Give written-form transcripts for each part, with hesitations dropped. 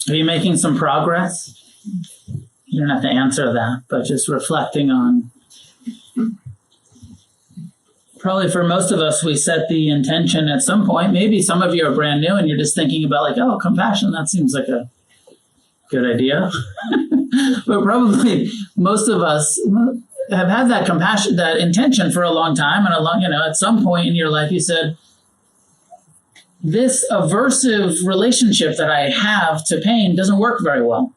Are you making some progress? You don't have to answer that, but just reflecting on. Probably for most of us, we set the intention at some point. Maybe some of you are brand new and you're just thinking about like, oh, compassion, that seems like a good idea. But probably most of us have had that compassion, that intention for a long time. And at some point in your life, you said, this aversive relationship that I have to pain doesn't work very well.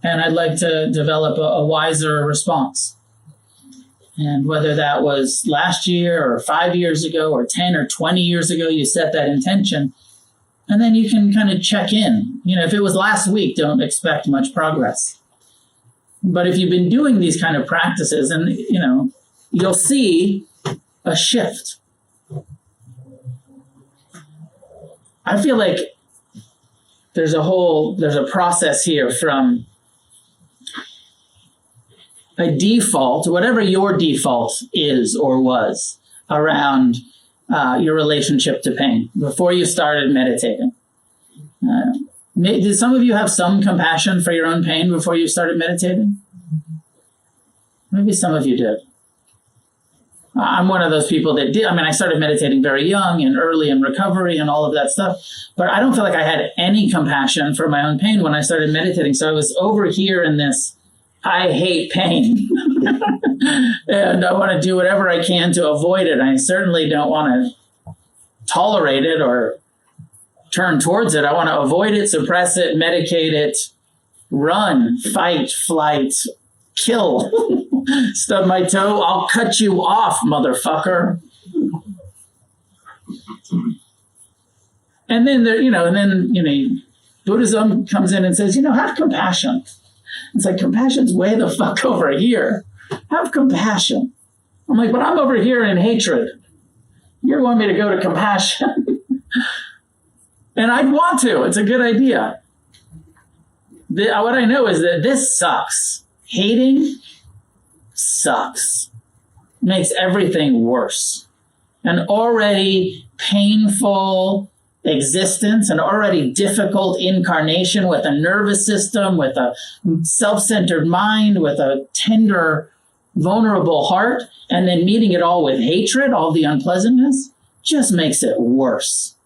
And I'd like to develop a wiser response. And whether that was last year or 5 years ago or 10 or 20 years ago, you set that intention. And then you can kind of check in. If it was last week, don't expect much progress. But if you've been doing these kind of practices, and, you'll see a shift. I feel like there's a process here from a default, whatever your default is or was around your relationship to pain before you started meditating. Did some of you have some compassion for your own pain before you started meditating? Maybe some of you did. I'm one of those people that did. I started meditating very young and early in recovery and all of that stuff, but I don't feel like I had any compassion for my own pain when I started meditating. So I was over here in this, I hate pain and I want to do whatever I can to avoid it. I certainly don't want to tolerate it or turn towards it. I want to avoid it, suppress it, medicate it, run, fight, flight, kill, stub my toe, I'll cut you off, motherfucker. And then Buddhism comes in and says, have compassion. It's like, compassion's way the fuck over here. Have compassion. I'm like, but I'm over here in hatred. You're wanting me to go to compassion. And I'd want to. It's a good idea. What I know is that this sucks. Hating sucks. Makes everything worse. An already painful existence, an already difficult incarnation with a nervous system, with a self-centered mind, with a tender, vulnerable heart, and then meeting it all with hatred, all the unpleasantness, just makes it worse.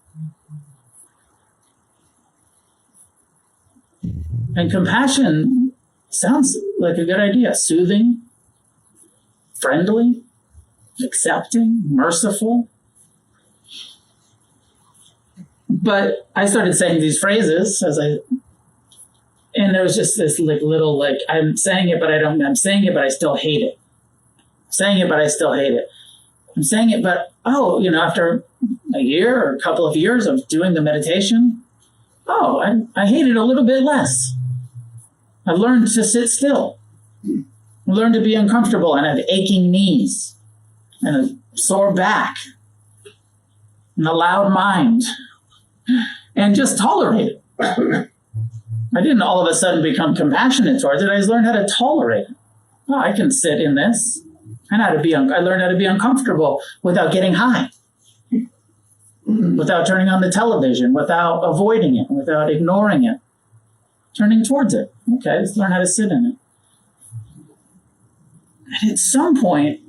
And compassion sounds like a good idea. Soothing, friendly, accepting, merciful. But I started saying these phrases and there was just this little I'm saying it, but I'm saying it, but I still hate it. I'm saying it, but I still hate it. I'm saying it, but, after a year or a couple of years of doing the meditation, I hate it a little bit less. I've learned to sit still. I learned to be uncomfortable and have aching knees and a sore back and a loud mind and just tolerate it. I didn't all of a sudden become compassionate towards it. I just learned how to tolerate it. I can sit in this. I learned how to be uncomfortable without getting high, without turning on the television, without avoiding it, without ignoring it. Turning towards it. Okay, let's learn how to sit in it. And at some point,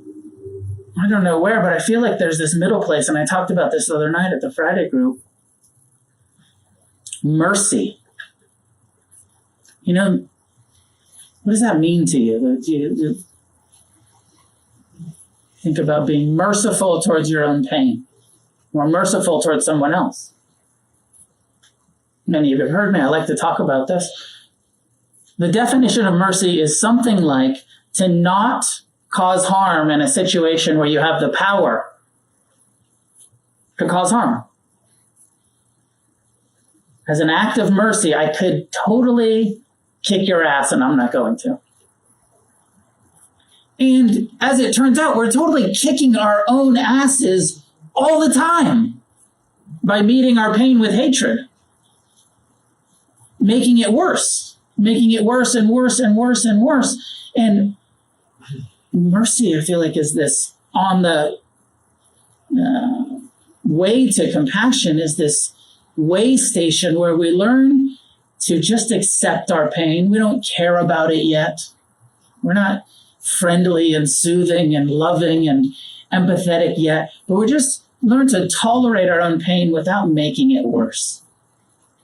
I don't know where, but I feel like there's this middle place, and I talked about this the other night at the Friday group. Mercy. What does that mean to you? Do you think about being merciful towards your own pain, or merciful towards someone else? Many of you have heard me. I like to talk about this. The definition of mercy is something like to not cause harm in a situation where you have the power to cause harm. As an act of mercy, I could totally kick your ass, and I'm not going to. And as it turns out, we're totally kicking our own asses all the time by meeting our pain with hatred. Making it worse and worse and worse and worse. And mercy, I feel like, is this on the way to compassion is this way station where we learn to just accept our pain. We don't care about it yet. We're not friendly and soothing and loving and empathetic yet, but we just learn to tolerate our own pain without making it worse,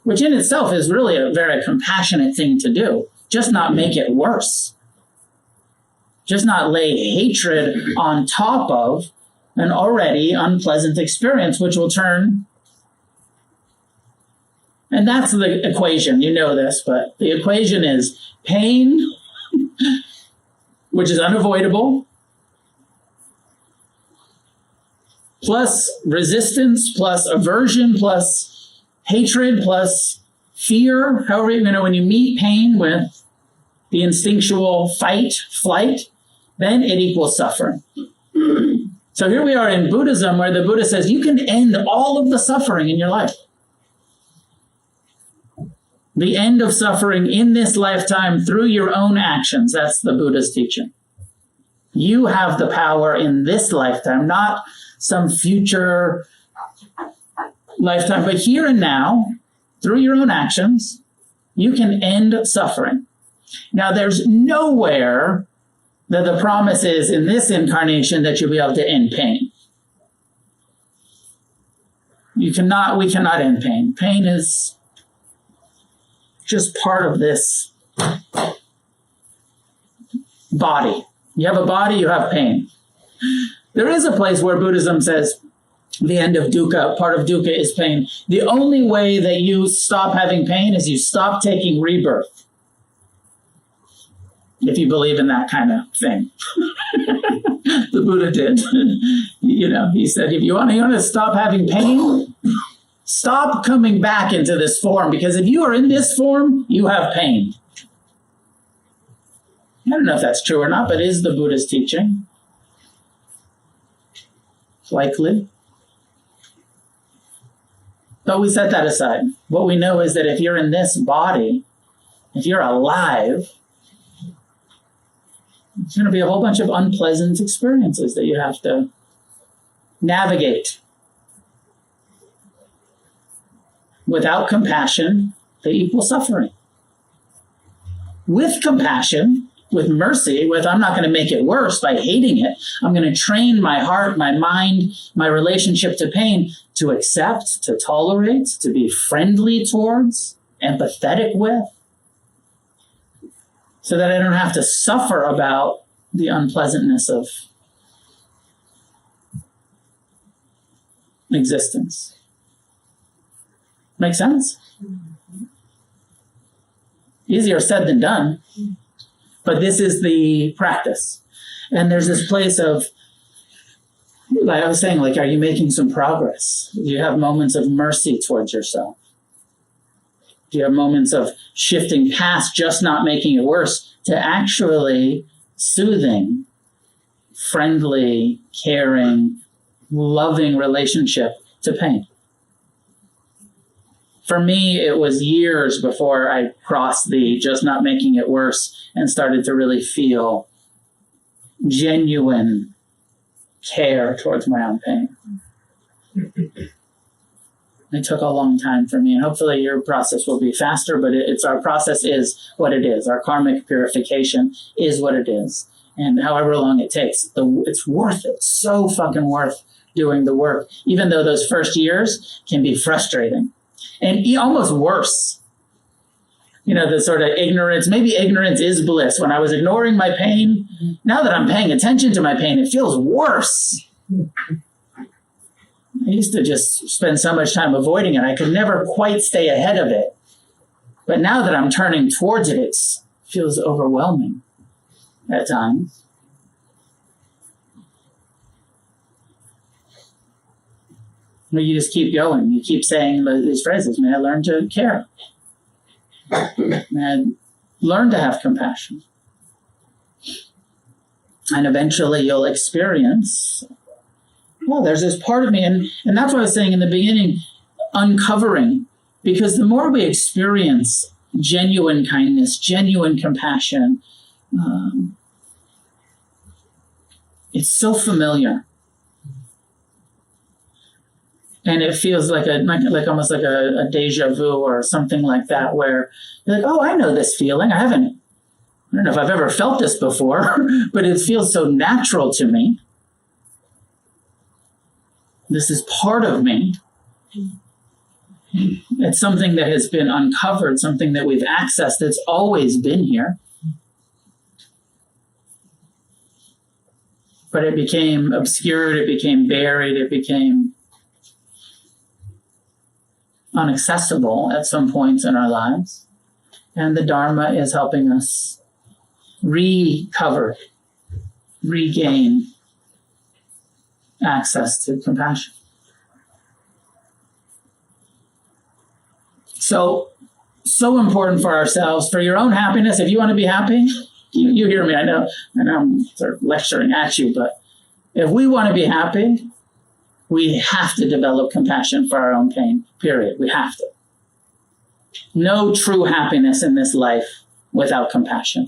which in itself is really a very compassionate thing to do. Just not make it worse. Just not lay hatred on top of an already unpleasant experience, which will turn. And that's the equation. You know this, but the equation is pain, which is unavoidable, plus resistance, plus aversion, plus hatred, plus fear. However, when you meet pain with the instinctual fight, flight, then it equals suffering. So here we are in Buddhism, where the Buddha says you can end all of the suffering in your life. The end of suffering in this lifetime through your own actions. That's the Buddha's teaching. You have the power in this lifetime, not some future lifetime, but here and now, through your own actions, you can end suffering. Now, there's nowhere that the promise is in this incarnation that you'll be able to end pain. We cannot end pain. Pain is just part of this body. You have a body, you have pain. There is a place where Buddhism says the end of dukkha, part of dukkha is pain. The only way that you stop having pain is you stop taking rebirth. If you believe in that kind of thing. The Buddha did. He said, if you want to stop having pain, stop coming back into this form, because if you are in this form, you have pain. I don't know if that's true or not, but is the Buddha's teaching? Likely. But we set that aside. What we know is that if you're in this body, if you're alive, it's going to be a whole bunch of unpleasant experiences that you have to navigate. Without compassion, they equal suffering. With compassion, with mercy, I'm not going to make it worse by hating it. I'm going to train my heart, my mind, my relationship to pain to accept, to tolerate, to be friendly towards, empathetic with, so that I don't have to suffer about the unpleasantness of existence. Make sense? Easier said than done. But this is the practice. And there's this place of, like I was saying, are you making some progress? Do you have moments of mercy towards yourself? Do you have moments of shifting past just not making it worse to actually soothing, friendly, caring, loving relationship to pain? For me, it was years before I crossed the just not making it worse and started to really feel genuine care towards my own pain. It took a long time for me, and hopefully your process will be faster, but our process is what it is. Our karmic purification is what it is. And however long it takes, it's worth it. So fucking worth doing the work, even though those first years can be frustrating. And almost worse. The sort of ignorance, maybe ignorance is bliss. When I was ignoring my pain, now that I'm paying attention to my pain, it feels worse. I used to just spend so much time avoiding it. I could never quite stay ahead of it. But now that I'm turning towards it, it feels overwhelming at times. You just keep going. You keep saying these phrases. May I learn to care. May I learn to have compassion. And eventually you'll experience, there's this part of me. And that's what I was saying in the beginning, uncovering. Because the more we experience genuine kindness, genuine compassion, it's so familiar. And it feels like almost like a deja vu or something like that, where you're like, oh, I know this feeling. I don't know if I've ever felt this before, but it feels so natural to me. This is part of me. It's something that has been uncovered, something that we've accessed that's always been here. But it became obscured, it became buried, it became inaccessible at some points in our lives. And the Dharma is helping us recover, regain access to compassion. So important for ourselves, for your own happiness. If you want to be happy, you hear me. I know I'm sort of lecturing at you, but if we want to be happy, we have to develop compassion for our own pain, period. We have to. No true happiness in this life without compassion.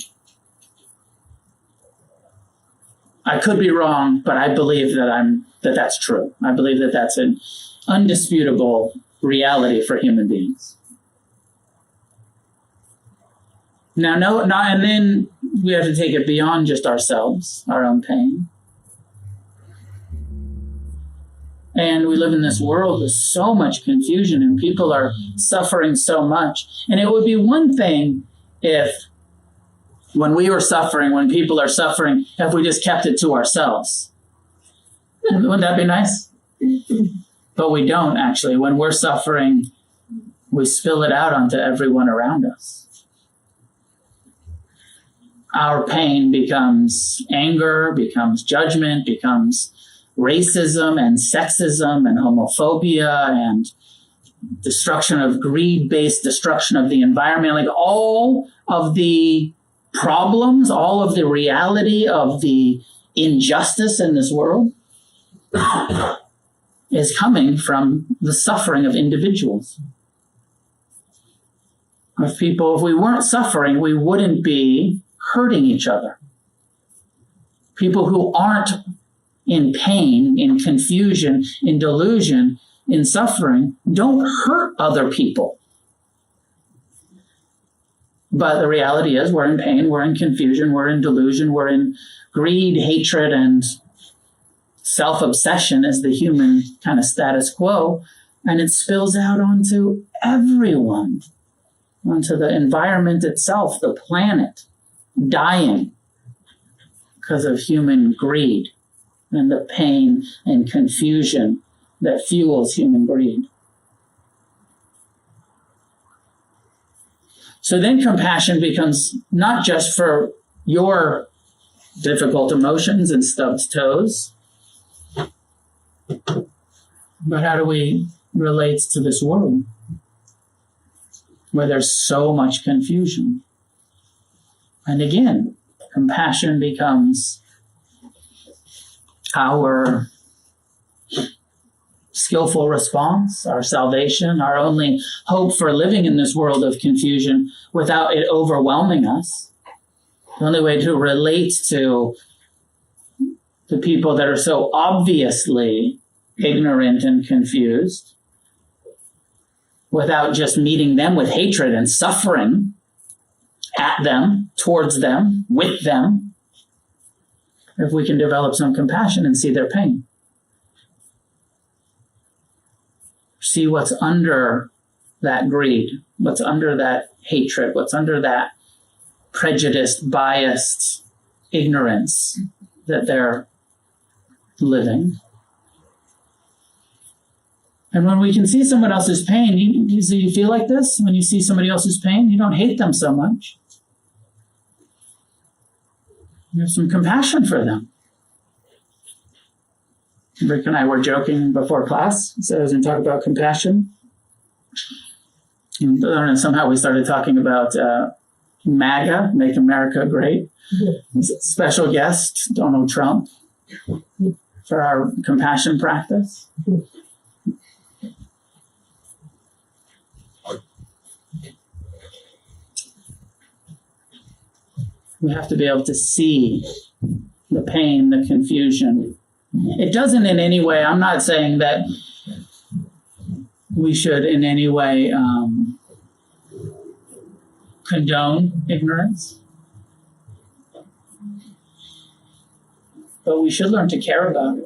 I could be wrong, but I believe that's true. I believe that that's an undisputable reality for human beings. Now, and then we have to take it beyond just ourselves, our own pain. And we live in this world with so much confusion, and people are suffering so much. And it would be one thing if, when we were suffering, when people are suffering, if we just kept it to ourselves. Wouldn't that be nice? But we don't, actually. When we're suffering, we spill it out onto everyone around us. Our pain becomes anger, becomes judgment, becomes racism and sexism and homophobia and destruction of greed-based destruction of the environment. Like all of the problems, all of the reality of the injustice in this world is coming from the suffering of individuals. If we weren't suffering, we wouldn't be hurting each other. People who aren't in pain, in confusion, in delusion, in suffering, don't hurt other people. But the reality is we're in pain, we're in confusion, we're in delusion, we're in greed, hatred, and self-obsession as the human kind of status quo. And it spills out onto everyone, onto the environment itself, the planet, dying because of human greed and the pain and confusion that fuels human greed. So then compassion becomes not just for your difficult emotions and stubbed toes, but how do we relate to this world where there's so much confusion? And again, compassion becomes our skillful response, our salvation, our only hope for living in this world of confusion without it overwhelming us. The only way to relate to the people that are so obviously ignorant and confused without just meeting them with hatred and suffering at them, towards them, with them, if we can develop some compassion and see their pain. See what's under that greed, what's under that hatred, what's under that prejudiced, biased ignorance that they're living. And when we can see someone else's pain, you feel like this? When you see somebody else's pain, you don't hate them so much. You have some compassion for them. Rick and I were joking before class, so I was going to talk about compassion. And I don't know, somehow we started talking about MAGA, Make America Great. Special guest, Donald Trump, for our compassion practice. We have to be able to see the pain, the confusion. It doesn't in any way, I'm not saying that we should in any way condone ignorance. But we should learn to care about it.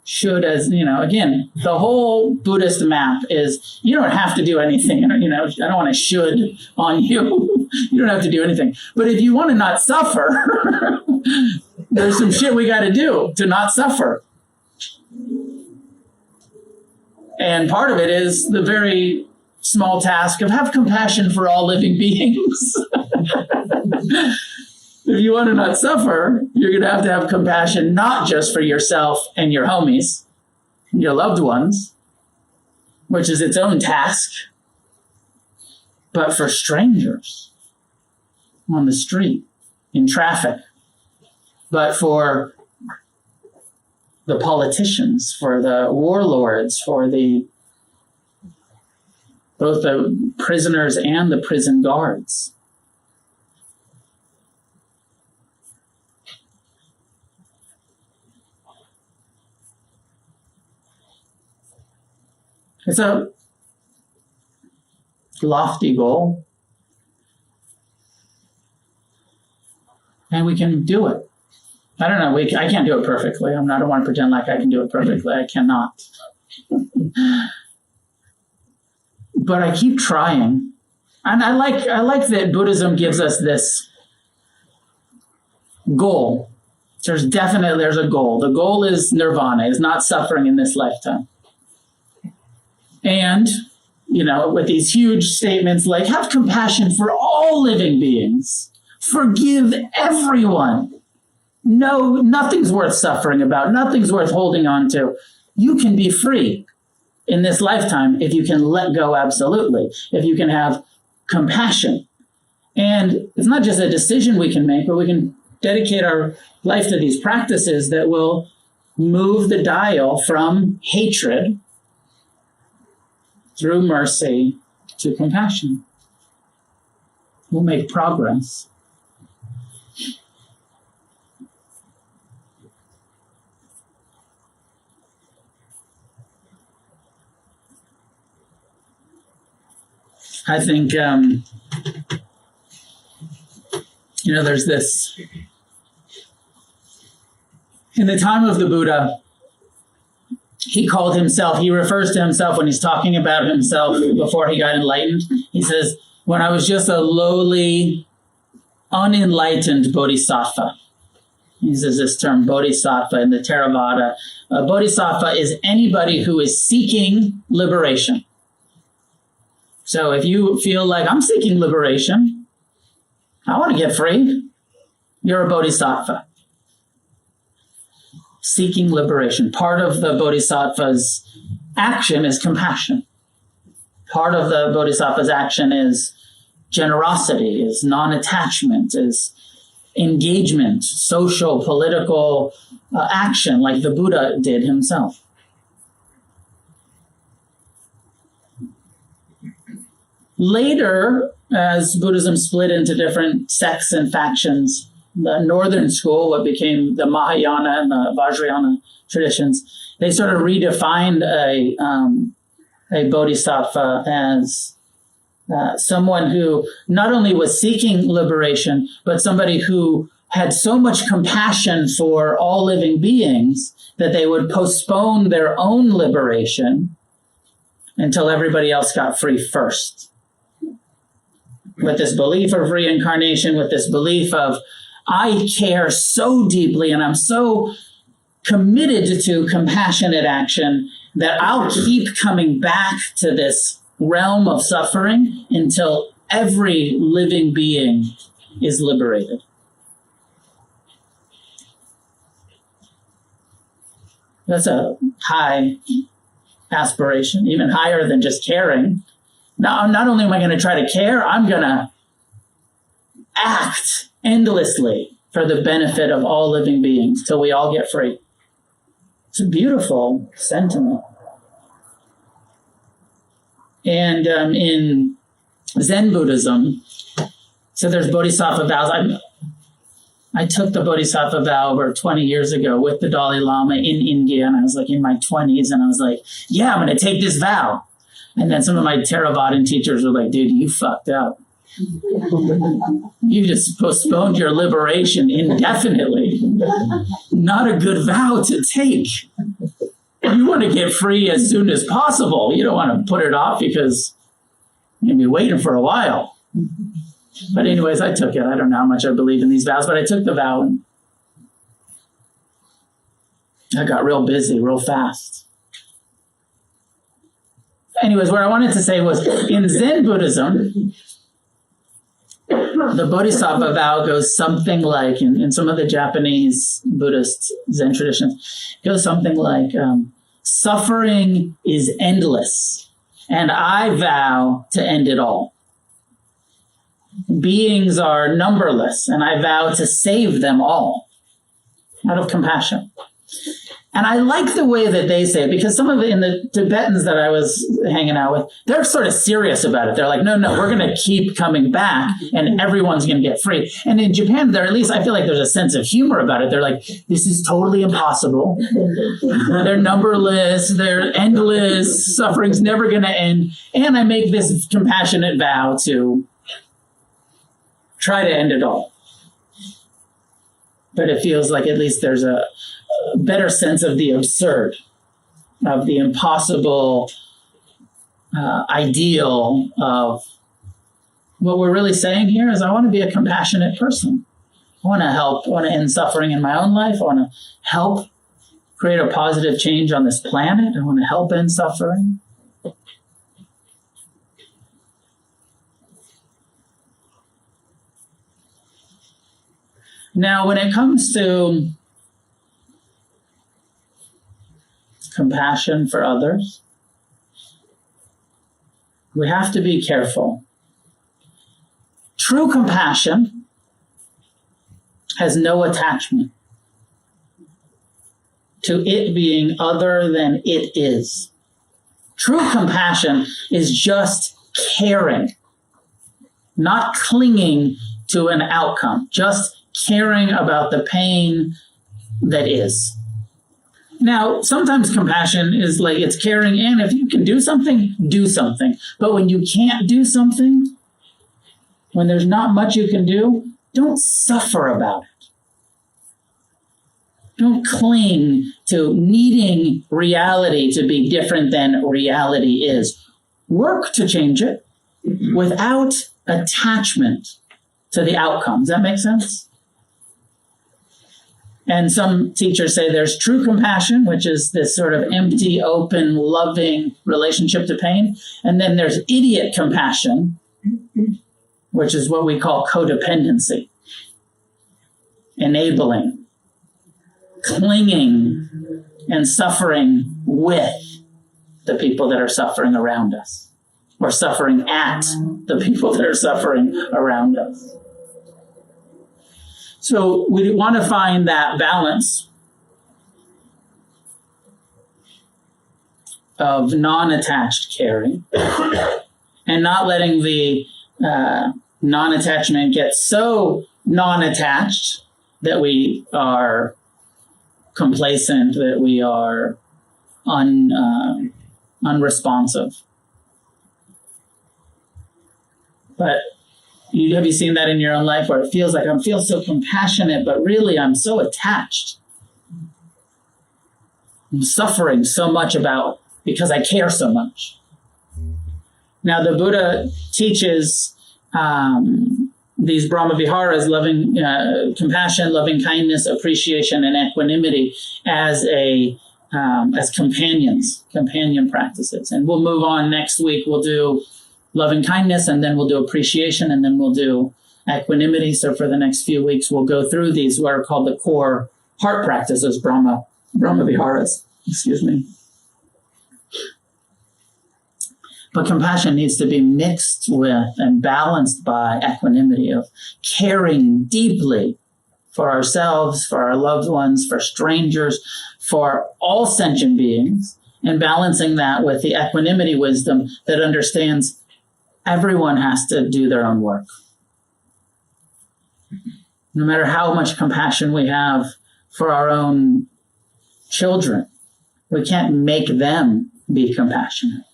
Should, as again, the whole Buddhist map is you don't have to do anything. I don't want to should on you. You don't have to do anything. But if you want to not suffer, there's some shit we got to do to not suffer. And part of it is the very small task of have compassion for all living beings. If you want to not suffer, you're going to have compassion, not just for yourself and your homies, your loved ones, which is its own task, but for strangers on the street, in traffic, but for the politicians, for the warlords, for both the prisoners and the prison guards. It's a lofty goal, and we can do it. I don't know. I can't do it perfectly. I don't want to pretend like I can do it perfectly. I cannot. But I keep trying, and I like that Buddhism gives us this goal. There's a goal. The goal is nirvana, is not suffering in this lifetime. And, with these huge statements like, have compassion for all living beings. Forgive everyone. No, nothing's worth suffering about. Nothing's worth holding on to. You can be free in this lifetime if you can let go absolutely, if you can have compassion. And it's not just a decision we can make, but we can dedicate our life to these practices that will move the dial from hatred through mercy to compassion. We'll make progress. I think, there's this, in the time of the Buddha, he refers to himself when he's talking about himself before he got enlightened. He says, when I was just a lowly, unenlightened bodhisattva. He uses this term bodhisattva in the Theravada. Bodhisattva is anybody who is seeking liberation. So if you feel like I'm seeking liberation, I want to get free, you're a bodhisattva. Seeking liberation. Part of the bodhisattva's action is compassion. Part of the bodhisattva's action is generosity, is non-attachment, is engagement, social, political action, like the Buddha did himself. Later, as Buddhism split into different sects and factions, the northern school, what became the Mahayana and the Vajrayana traditions, they sort of redefined a bodhisattva as someone who not only was seeking liberation, but somebody who had so much compassion for all living beings that they would postpone their own liberation until everybody else got free first. With this belief of reincarnation, with this belief of, I care so deeply and I'm so committed to compassionate action that I'll keep coming back to this realm of suffering until every living being is liberated. That's a high aspiration, even higher than just caring. Now, not only am I going to try to care, I'm going to act endlessly for the benefit of all living beings till we all get free. It's a beautiful sentiment. And in Zen Buddhism, so there's bodhisattva vows. I took the bodhisattva vow over 20 years ago with the Dalai Lama in India, and I was like in my 20s, and I was like, yeah, I'm going to take this vow. And then some of my Theravadan teachers were like, dude, you fucked up. You just postponed your liberation indefinitely. Not a good vow to take. You want to get free as soon as possible. You don't want to put it off because you'll be waiting for a while. But anyways, I took it. I don't know how much I believe in these vows, but I took the vow and I got real busy real fast. Anyways, what I wanted to say was in Zen Buddhism, the Bodhisattva vow goes something like, in some of the Japanese Buddhist Zen traditions, it goes something like, suffering is endless, and I vow to end it all. Beings are numberless, and I vow to save them all out of compassion. And I like the way that they say it, because some of it in the Tibetans that I was hanging out with, they're sort of serious about it. They're like, no, we're going to keep coming back and everyone's going to get free. And in Japan, there, at least I feel like there's a sense of humor about it. They're like, this is totally impossible. They're numberless. They're endless. Suffering's never going to end. And I make this compassionate vow to try to end it all. But it feels like at least there's a better sense of the absurd, of the impossible ideal of what we're really saying here is I want to be a compassionate person. I want to help, I want to end suffering in my own life. I want to help create a positive change on this planet. I want to help end suffering. Now, when it comes to compassion for others, we have to be careful. True compassion has no attachment to it being other than it is. True compassion is just caring, not clinging to an outcome, just caring about the pain that is. Now, sometimes compassion is like it's caring, and if you can do something, do something. But when you can't do something, when there's not much you can do, don't suffer about it. Don't cling to needing reality to be different than reality is. Work to change it without attachment to the outcome. Does that make sense? And some teachers say there's true compassion, which is this sort of empty, open, loving relationship to pain. And then there's idiot compassion, which is what we call codependency, enabling, clinging, and suffering with the people that are suffering around us, or suffering at the people that are suffering around us. So we want to find that balance of non-attached caring and not letting the non-attachment get so non-attached that we are complacent, that we are unresponsive. But have you seen that in your own life where it feels like I feel so compassionate, but really I'm so attached? I'm suffering so much because I care so much. Now the Buddha teaches these Brahma Viharas, loving compassion, loving kindness, appreciation, and equanimity as companion practices. And we'll move on next week. We'll do loving kindness, and then we'll do appreciation, and then we'll do equanimity. So for the next few weeks, we'll go through these, what are called the core heart practices, Brahma Viharas. Excuse me. But compassion needs to be mixed with and balanced by equanimity of caring deeply for ourselves, for our loved ones, for strangers, for all sentient beings, and balancing that with the equanimity wisdom that understands everyone has to do their own work. No matter how much compassion we have for our own children, we can't make them be compassionate.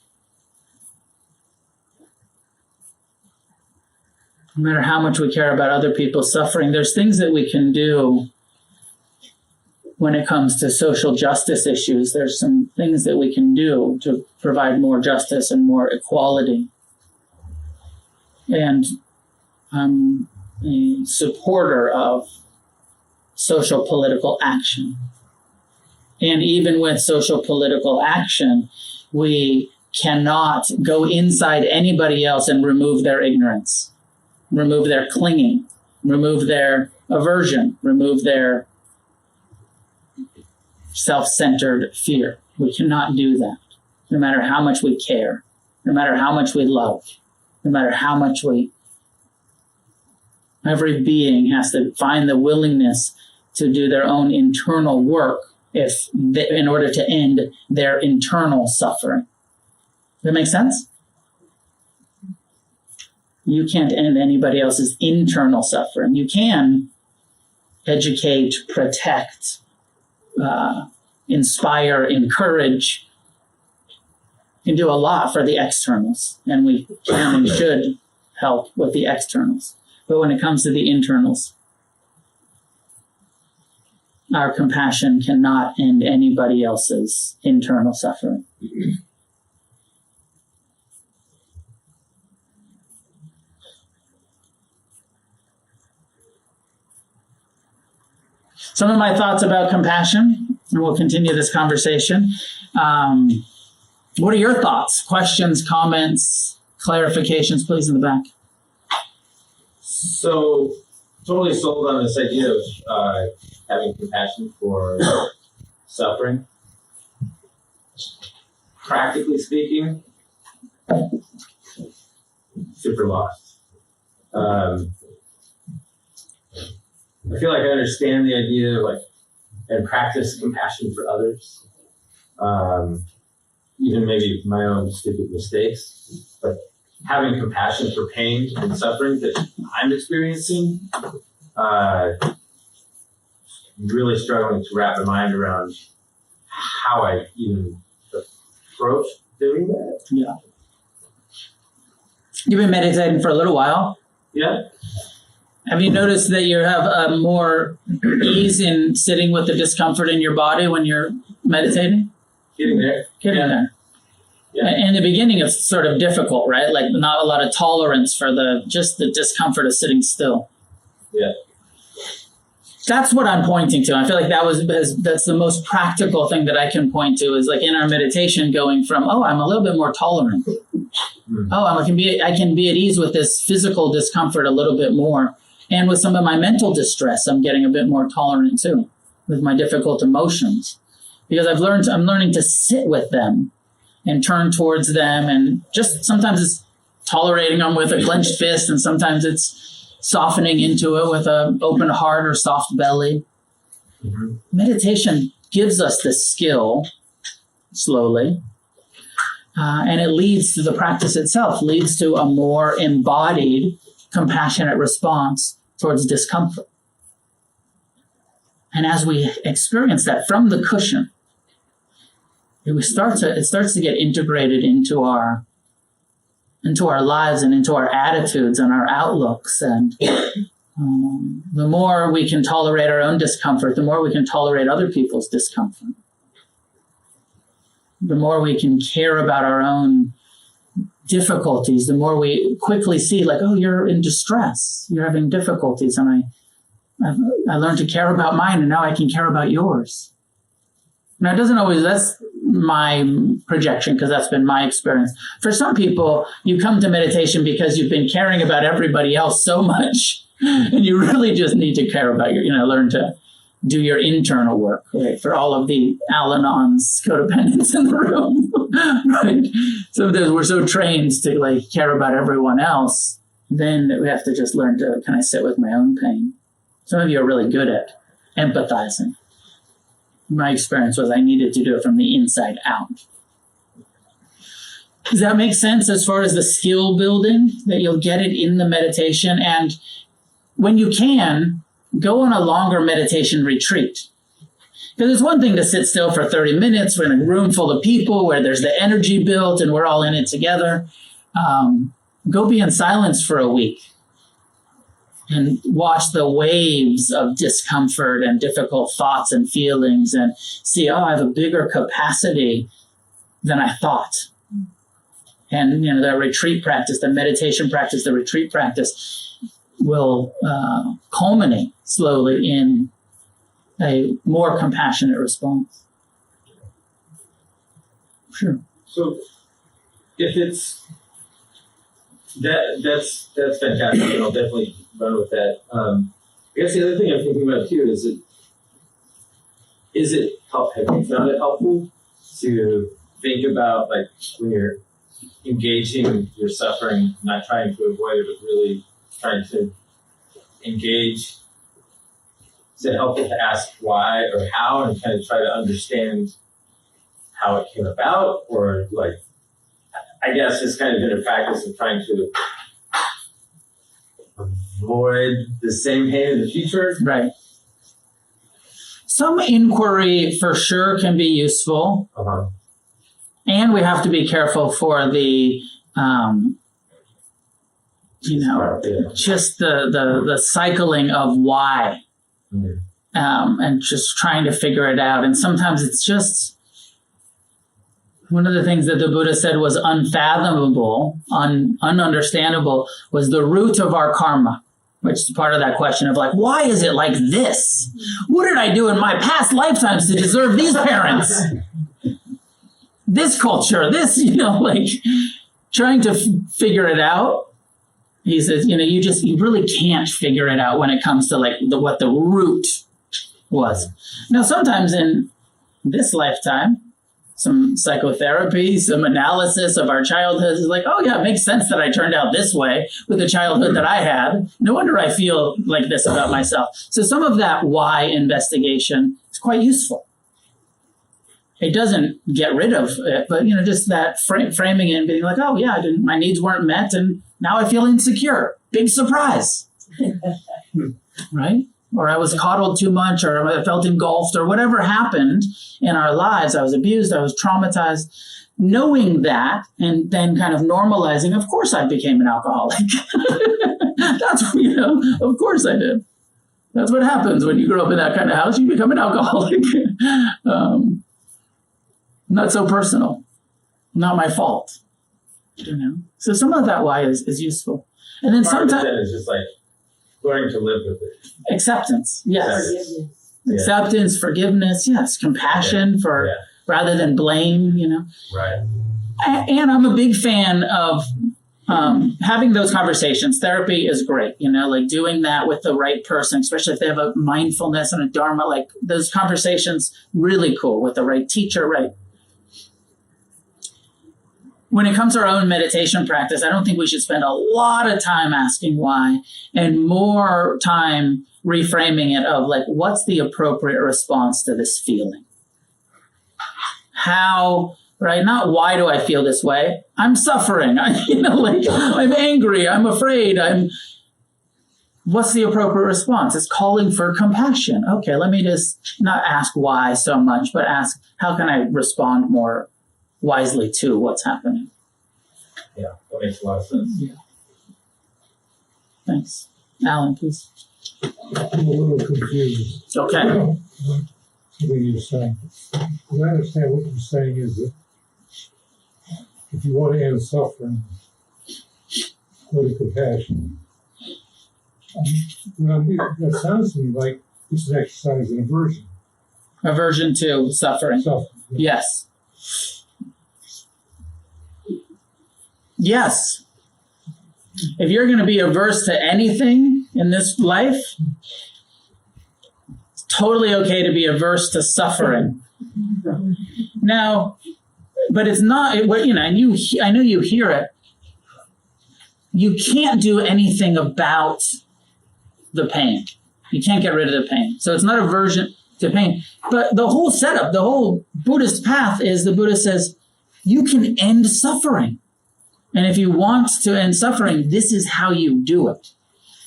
no matter how much we care about other people's suffering, there's things that we can do when it comes to social justice issues. There's some things that we can do to provide more justice and more equality. And I'm a supporter of social political action. And even with social political action, we cannot go inside anybody else and remove their ignorance, remove their clinging, remove their aversion, remove their self-centered fear. We cannot do that, no matter how much we care, no matter how much we love, no matter how much every being has to find the willingness to do their own internal work in order to end their internal suffering. Does that make sense? You can't end anybody else's internal suffering. You can educate, protect, inspire, encourage. You can do a lot for the externals, and we can and should help with the externals. But when it comes to the internals, our compassion cannot end anybody else's internal suffering. Some of my thoughts about compassion, and we'll continue this conversation. What are your thoughts? Questions, comments, clarifications, please, in the back. So, totally sold on this idea of having compassion for suffering. Practically speaking, super lost. I feel like I understand the idea of and practice compassion for others, even maybe my own stupid mistakes, but having compassion for pain and suffering that I'm experiencing, really struggling to wrap my mind around how I even approach doing that. Yeah. You've been meditating for a little while. Yeah. Have you noticed that you have more ease in sitting with the discomfort in your body when you're meditating? Getting there. Getting there. Yeah. In the beginning, it's sort of difficult, right? Like not a lot of tolerance for the discomfort of sitting still. Yeah. That's what I'm pointing to. I feel like that's the most practical thing that I can point to is like in our meditation going from, I'm a little bit more tolerant. Mm-hmm. I can be at ease with this physical discomfort a little bit more. And with some of my mental distress, I'm getting a bit more tolerant too with my difficult emotions because I'm learning to sit with them and turn towards them. And just sometimes it's tolerating them with a clenched fist and sometimes it's softening into it with an open heart or soft belly. Mm-hmm. Meditation gives us the skill slowly. And it leads to the practice itself, leads to a more embodied, compassionate response towards discomfort. And as we experience that from the cushion, it starts to get integrated into our lives and into our attitudes and our outlooks. And the more we can tolerate our own discomfort, the more we can tolerate other people's discomfort. The more we can care about our own difficulties, the more we quickly see like, you're in distress, you're having difficulties. And I learned to care about mine and now I can care about yours. Now, that's my projection because that's been my experience. For some people, you come to meditation because you've been caring about everybody else so much and you really just need to care about learn to do your internal work, right? For all of the Al-Anons, codependents in the room, right? Sometimes we're so trained to care about everyone else, then we have to just learn to kind of sit with my own pain. Some of you are really good at empathizing. My experience was I needed to do it from the inside out. Does that make sense as far as the skill building, that you'll get it in the meditation? And when you can, go on a longer meditation retreat. Because it's one thing to sit still for 30 minutes. We're in a room full of people where there's the energy built and we're all in it together. Go be in silence for a week and watch the waves of discomfort and difficult thoughts and feelings and see, oh, I have a bigger capacity than I thought. And, the retreat practice, the meditation practice, the retreat practice will culminate slowly in a more compassionate response. Sure. So if it's that's fantastic. I'll definitely run with that. I guess the other thing I'm thinking about too is have you found it helpful to think about, like, when you're engaging your suffering, not trying to avoid it, but really trying to engage? Is it helpful to ask why or how and kind of try to understand how it came about? Or, like, I guess it's kind of been a practice of trying to avoid the same pain in the future. Right. Some inquiry for sure can be useful. Uh-huh. And we have to be careful for the, just the cycling of why, and just trying to figure it out. And sometimes it's just, one of the things that the Buddha said was unfathomable, ununderstandable, was the root of our karma, which is part of that question of, like, why is it like this? What did I do in my past lifetimes to deserve these parents? This culture, this, like, trying to figure it out. He says, you really can't figure it out when it comes to, like, what the root was. Now, sometimes in this lifetime, some psychotherapy, some analysis of our childhood is like, oh yeah, it makes sense that I turned out this way with the childhood that I had. No wonder I feel like this about myself. So some of that why investigation is quite useful. It doesn't get rid of it, but just that framing it and being like, oh yeah, my needs weren't met, and now I feel insecure. Big surprise, right? Or I was coddled too much, or I felt engulfed, or whatever happened in our lives. I was abused, I was traumatized. Knowing that, and then kind of normalizing, of course I became an alcoholic. That's, of course I did. That's what happens when you grow up in that kind of house. You become an alcoholic. Not so personal. Not my fault. So some of that why is useful. And then sometimes it's just like learning to live with it. Acceptance, yes. Yeah. Acceptance, forgiveness, yes. Compassion rather than blame, Right. And I'm a big fan of having those conversations. Therapy is great, like doing that with the right person, especially if they have a mindfulness and a Dharma, like those conversations, really cool with the right teacher, right? When it comes to our own meditation practice, I don't think we should spend a lot of time asking why and more time reframing it of, like, what's the appropriate response to this feeling? How, right? Not why do I feel this way? I'm suffering. I'm angry. I'm afraid. What's the appropriate response? It's calling for compassion. Okay, let me just not ask why so much, but ask, how can I respond more wisely to what's happening? Yeah, that makes a lot of sense. Yeah. Thanks. Alan, please. I'm a little confused. Okay. What you're saying. What I understand what you're saying is that if you want to end suffering, go to compassion. That sounds to me like this is exercise in aversion. Aversion to suffering. Suffering. Yes. Yes. If you're going to be averse to anything in this life, it's totally okay to be averse to suffering. Now, but it's not, and I know you hear it. You can't do anything about the pain. You can't get rid of the pain. So it's not aversion to pain. But the whole setup, the whole Buddhist path is, the Buddha says, you can end suffering. And if you want to end suffering, this is how you do it.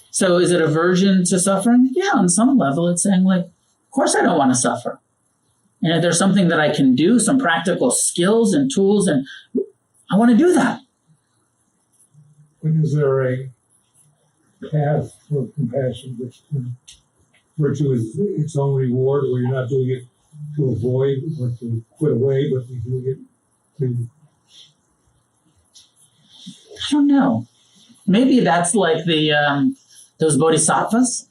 So is it aversion to suffering? Yeah, on some level, it's saying, like, of course I don't want to suffer. And if there's something that I can do, some practical skills and tools, and I want to do that. But is there path for compassion, which virtue is its own reward, where you're not doing it to avoid or to quit away, but you're doing it to. I don't know. Maybe that's like the those bodhisattvas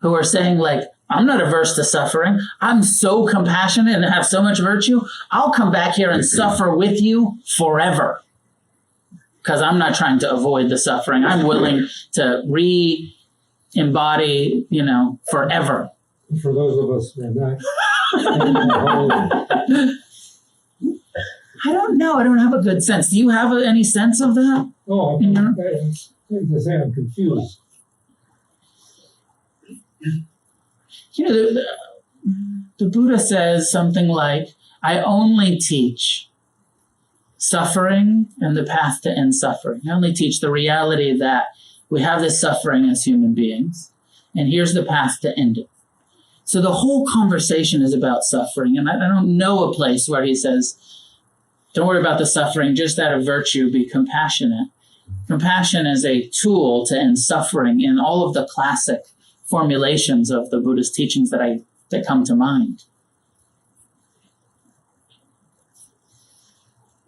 who are saying, like, I'm not averse to suffering. I'm so compassionate and have so much virtue. I'll come back here and suffer with you forever. Because I'm not trying to avoid the suffering. I'm willing to re-embody, forever. For those of us who are not. I don't know. I don't have a good sense. Do you have any sense of that? Oh, I'm confused. The Buddha says something like, I only teach suffering and the path to end suffering. I only teach the reality that we have this suffering as human beings, and here's the path to end it. So the whole conversation is about suffering, and I don't know a place where he says, don't worry about the suffering, just out of virtue, be compassionate. Compassion is a tool to end suffering in all of the classic formulations of the Buddhist teachings that come to mind.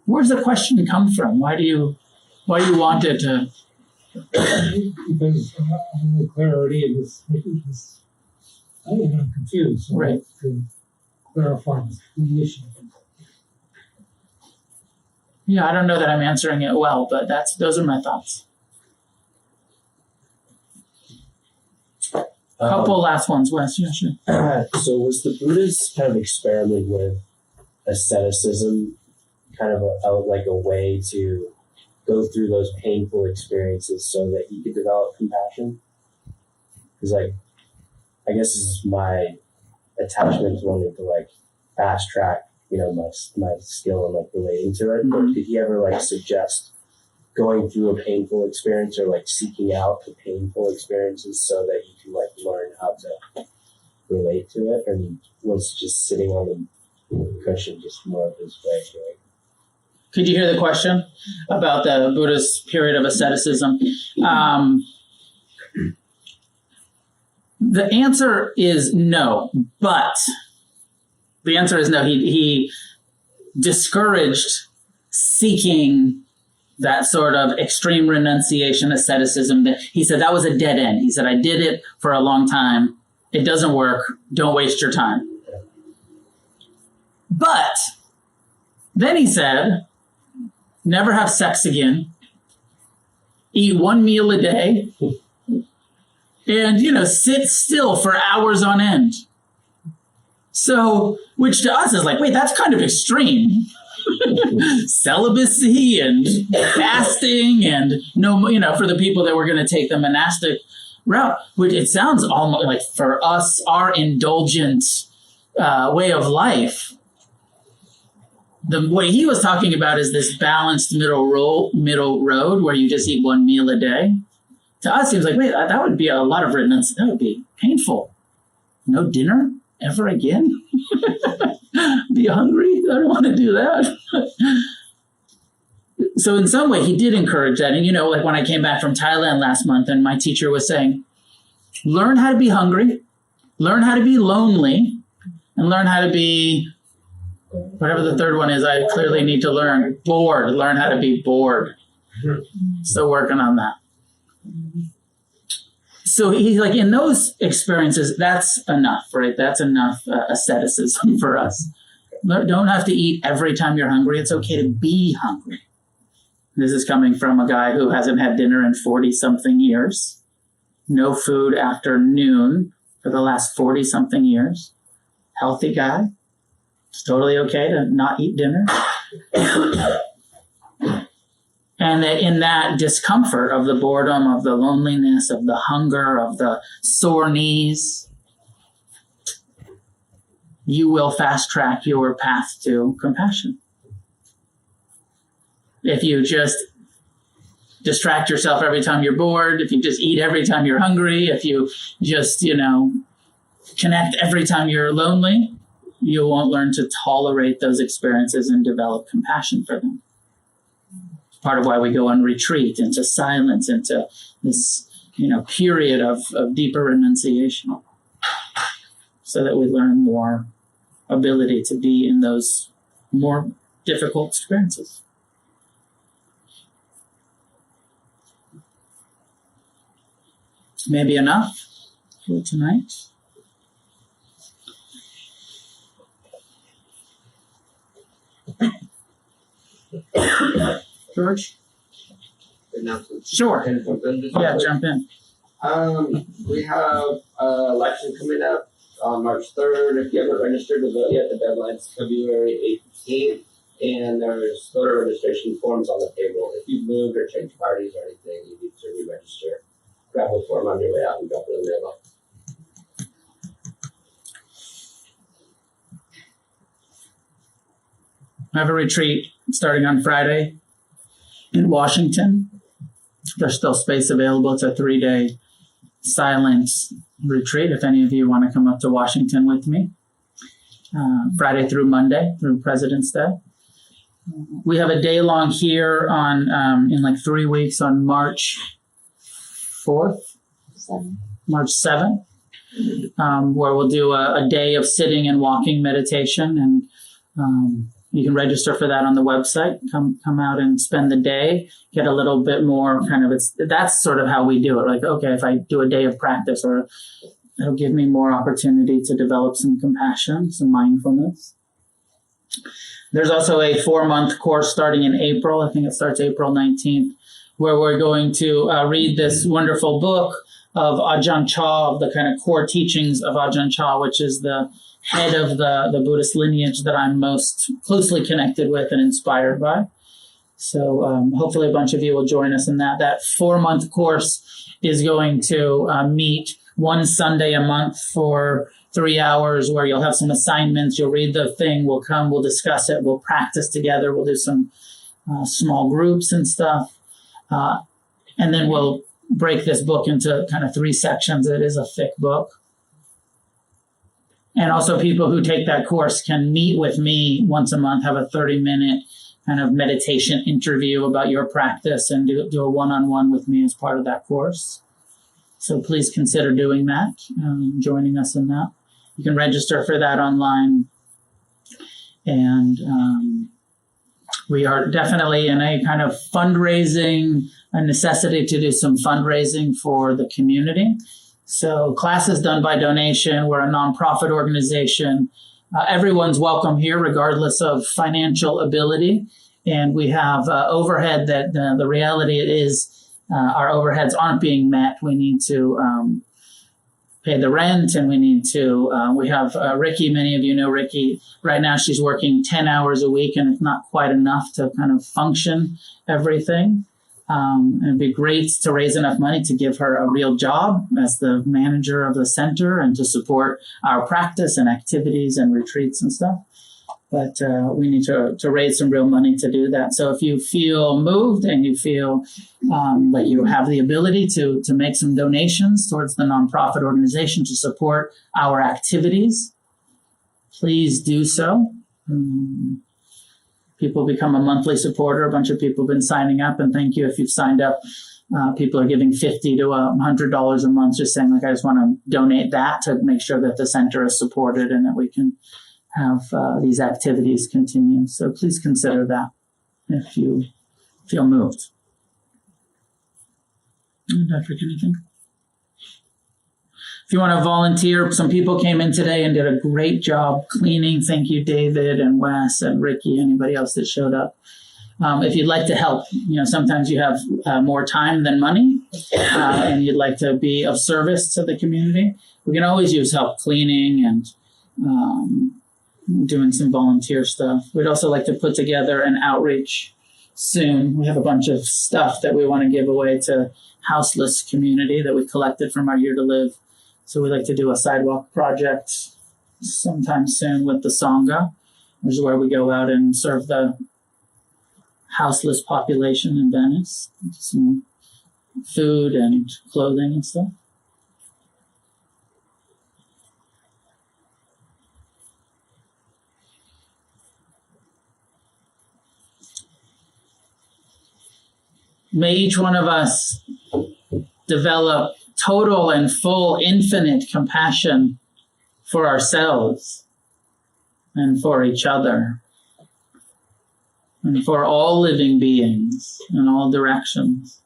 Where does the question come from? Why do you want it to? Because the clarity of this I'm confused. So right. To clarify the issue. Yeah, I don't know that I'm answering it well, but those are my thoughts. A couple last ones, Wes. Yeah, sure. So was the Buddhists kind of experimenting with asceticism, kind of like a way to go through those painful experiences so that you could develop compassion? Because, I guess this is my attachment to wanting to fast track, my skill and relating to it. But did he ever suggest going through a painful experience or seeking out the painful experiences so that you can learn how to relate to it? And was just sitting on the cushion just more of his way to Could you hear the question about the Buddhist period of asceticism? The answer is no, but the answer is no. He discouraged seeking that sort of extreme renunciation asceticism. He said that was a dead end. He said, I did it for a long time. It doesn't work. Don't waste your time. But then he said, never have sex again, eat one meal a day, and, sit still for hours on end. So, which to us is wait, that's kind of extreme. Celibacy and fasting and for the people that were going to take the monastic route, which it sounds almost like for us, our indulgent way of life. What he was talking about is this balanced middle road where you just eat one meal a day. To us, he was wait, that would be a lot of renunciation. That would be painful. No dinner ever again? Be hungry? I don't want to do that. So in some way, he did encourage that. And, when I came back from Thailand last month and my teacher was saying, learn how to be hungry, learn how to be lonely, and learn how to be, whatever the third one is, I clearly need to learn, bored, learn how to be bored. Still working on that. So he's in those experiences, that's enough, right? That's enough asceticism for us. Don't have to eat every time you're hungry. It's okay to be hungry. This is coming from a guy who hasn't had dinner in 40-something years. No food after noon for the last 40-something years. Healthy guy. It's totally okay to not eat dinner. And that in that discomfort of the boredom, of the loneliness, of the hunger, of the sore knees, you will fast track your path to compassion. If you just distract yourself every time you're bored, if you just eat every time you're hungry, if you just, connect every time you're lonely, you won't learn to tolerate those experiences and develop compassion for them. Part of why we go on retreat, into silence, into this period of deeper renunciation, so that we learn more ability to be in those more difficult experiences. Maybe enough for tonight. George? Sure. Yeah, jump in. We have election coming up on March 3rd. If you haven't registered to vote yet, the deadline's February 18th, and there's voter registration forms on the table. If you've moved or changed parties or anything, you need to re-register. Grab a form on your way out and drop it in the mailbox. I have a retreat starting on Friday in Washington. There's still space available. It's a 3-day silence retreat. If any of you want to come up to Washington with me, Friday through Monday, through President's Day. We have a day long here on in like 3 weeks on March 4th, March 7th, where we'll do a day of sitting and walking meditation, and you can register for that on the website. Come out and spend the day, get a little bit more that's sort of how we do it. Like, okay, if I do a day of practice, or it'll give me more opportunity to develop some compassion, some mindfulness. There's also a 4-month course starting in April. I think it starts April 19th, where we're going to read this wonderful book of Ajahn Chah, of the kind of core teachings of Ajahn Chah, which is the head of the Buddhist lineage that I'm most closely connected with and inspired by. So hopefully a bunch of you will join us in that. That 4-month course is going to meet one Sunday a month for 3 hours, where you'll have some assignments. You'll read the thing. We'll come. We'll discuss it. We'll practice together. We'll do some small groups and stuff. And then we'll break this book into kind of 3 sections. It is a thick book. And also people who take that course can meet with me once a month, have a 30-minute kind of meditation interview about your practice, and do a one-on-one with me as part of that course. So please consider doing that, joining us in that. You can register for that online. And we are definitely in a kind of fundraising, a necessity to do some fundraising for the community. So class is done by donation. We're a nonprofit organization. Everyone's welcome here, regardless of financial ability. And we have overhead that the reality is our overheads aren't being met. We need to pay the rent, and we need to, we have Ricky. Many of you know Ricky. Right now she's working 10 hours a week, and it's not quite enough to kind of function everything. It'd be great to raise enough money to give her a real job as the manager of the center, and to support our practice and activities and retreats and stuff. But we need to raise some real money to do that. So if you feel moved and you feel like you have the ability to make some donations towards the nonprofit organization to support our activities, please do so. People become a monthly supporter. A bunch of people have been signing up, and thank you if you've signed up. People are giving $50 to $100 a month, just saying, like, I just want to donate that to make sure that the center is supported and that we can have these activities continue. So please consider that if you feel moved. Did I forget anything? If you want to volunteer, some people came in today and did a great job cleaning. Thank you, David and Wes and Ricky, anybody else that showed up. If you'd like to help, sometimes you have more time than money, and you'd like to be of service to the community. We can always use help cleaning and doing some volunteer stuff. We'd also like to put together an outreach soon. We have a bunch of stuff that we want to give away to houseless community that we collected from our Year to Live. So we'd like to do a sidewalk project sometime soon with the Sangha, which is where we go out and serve the houseless population in Venice. Some food and clothing and stuff. May each one of us develop total and full infinite compassion for ourselves and for each other and for all living beings in all directions.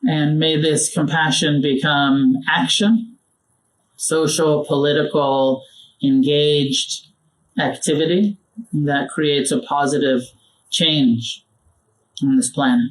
And may this compassion become action, social, political, engaged activity that creates a positive change on this planet.